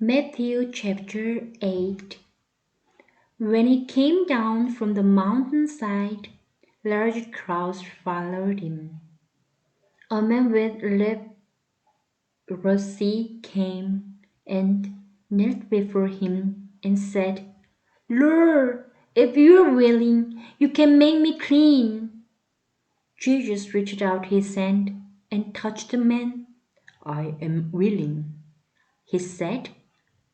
Matthew chapter 8. When he came down from the mountainside, large crowds followed him. A man with leprosy came and knelt before him and said, "Lord, if you are willing, you can make me clean." Jesus reached out his hand and touched the man. "I am willing," he said.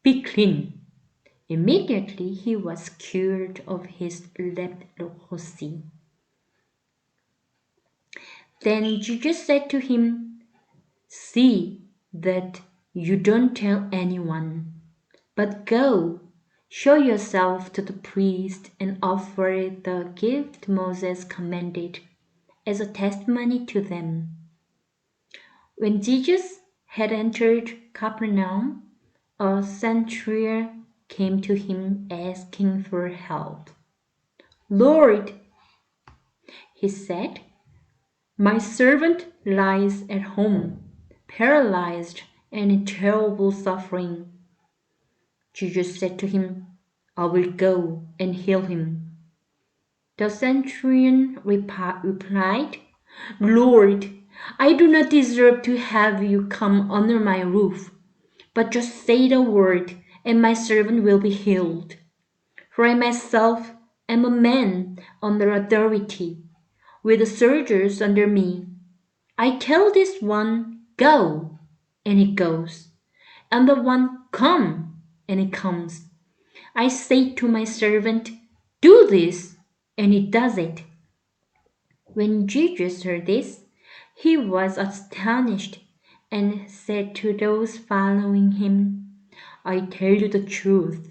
"Be clean." Immediately he was cured of his leprosy. Then Jesus said to him, "See that you don't tell anyone, but go, show yourself to the priest and offer the gift Moses commanded as a testimony to them." When Jesus had entered Capernaum, a centurion came to him asking for help. "Lord," he said, "my servant lies at home, paralyzed and in terrible suffering." Jesus said to him, "I will go and heal him." The centurion replied, "Lord, I do not deserve to have you come under my roof, but just say the word, and my servant will be healed. For I myself am a man under authority, with soldiers under me. I tell this one, 'Go,' and he goes, and the one, 'Come,' and he comes. I say to my servant, 'Do this,' and he does it." When Jesus heard this, he was astonished and said to those following him, "I tell you the truth,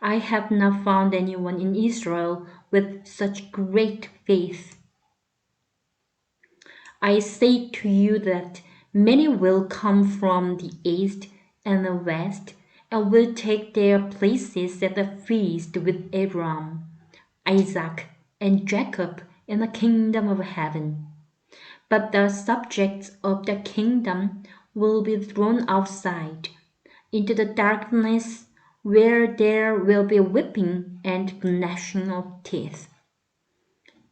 I have not found anyone in Israel with such great faith. I say to you that many will come from the east and the west and will take their places at the feast with Abraham, Isaac, and Jacob in the kingdom of heaven. But the subjects of the kingdom will be thrown outside into the darkness, where there will be weeping and gnashing of teeth."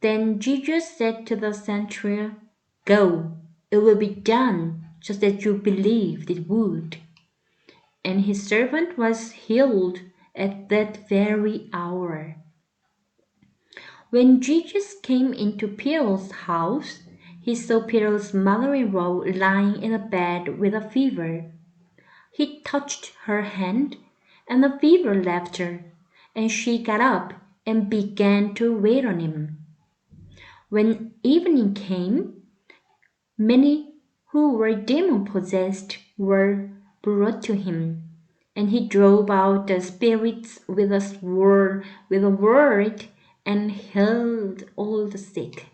Then Jesus said to the centurion, "Go, it will be done just as you believed it would." And his servant was healed at that very hour. When Jesus came into Peter's house, he saw Peter's mother-in-law lying in a bed with a fever. He touched her hand, and the fever left her, and she got up and began to wait on him. When evening came, many who were demon-possessed were brought to him, and he drove out the spirits with a word, and healed all the sick.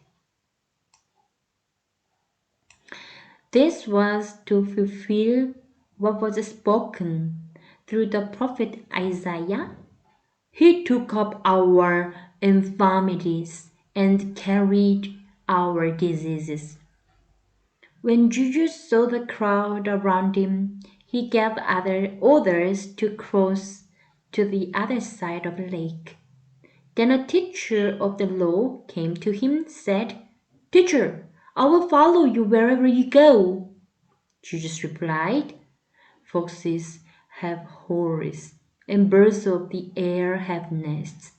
This was to fulfill what was spoken through the prophet Isaiah. "He took up our infirmities and carried our diseases." When Jesus saw the crowd around him, he gave orders to cross to the other side of the lake. Then a teacher of the law came to him and said, "Teacher, I will follow you wherever you go." Jesus replied, "Foxes have holes, and birds of the air have nests,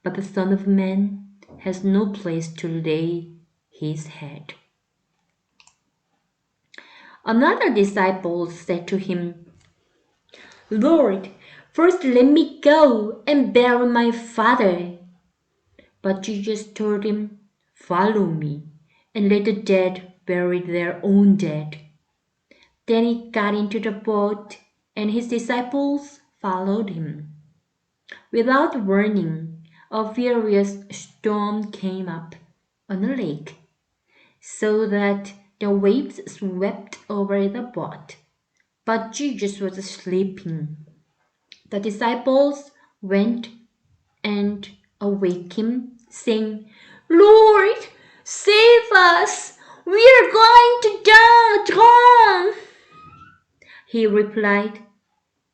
but the Son of Man has no place to lay his head." Another disciple said to him, "Lord, first let me go and bury my father." But Jesus told him, "Follow me, and let the dead bury their own dead." Then he got into the boat, and his disciples followed him. Without warning, a furious storm came up on the lake, so that the waves swept over the boat. But Jesus was sleeping. The disciples went and awake him, saying, "Lord, save us! We are going to drown!" He replied,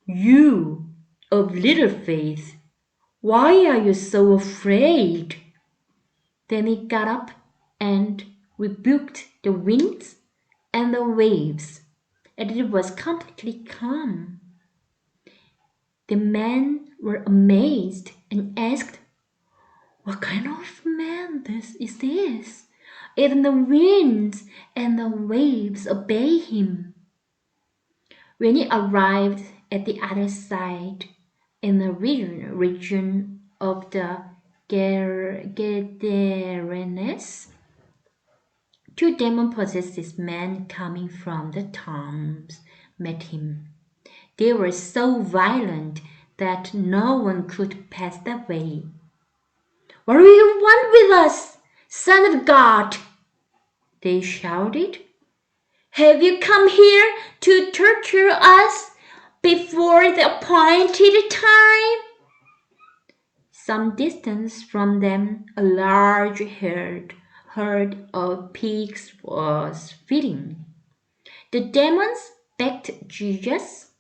"You of little faith, why are you so afraid?" Then he got up and rebuked the winds and the waves, and it was completely calm. The men were amazed and asked, "What kind of man is this? Even the winds and the waves obey him." When he arrived at the other side, in the region of the Gadarenes, two demon-possessed men coming from the towns met him. They were so violent that no one could pass that way. "What do you want with us, Son of God?" they shouted. "Have you come here to torture us before the appointed time?" Some distance from them a large herd of pigs was feeding. The demons begged Jesus,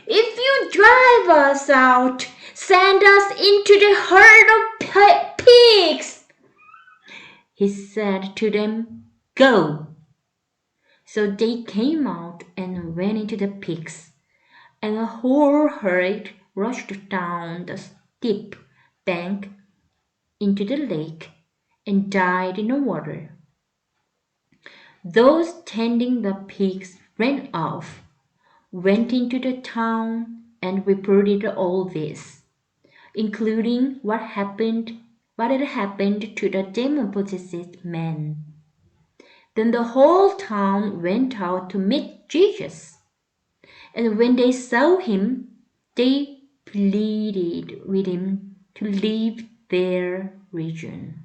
"If you drive us out, send us into the herd of pigs." He said to them, "Go." So they came out and went into the pigs, and the whole herd rushed down the steep bank into the lake and died in the water. Those tending the pigs ran off, went into the town, and reported all this, including what had happened to the demon-possessed man. Then the whole town went out to meet Jesus, and when they saw him, they pleaded with him to leave their region.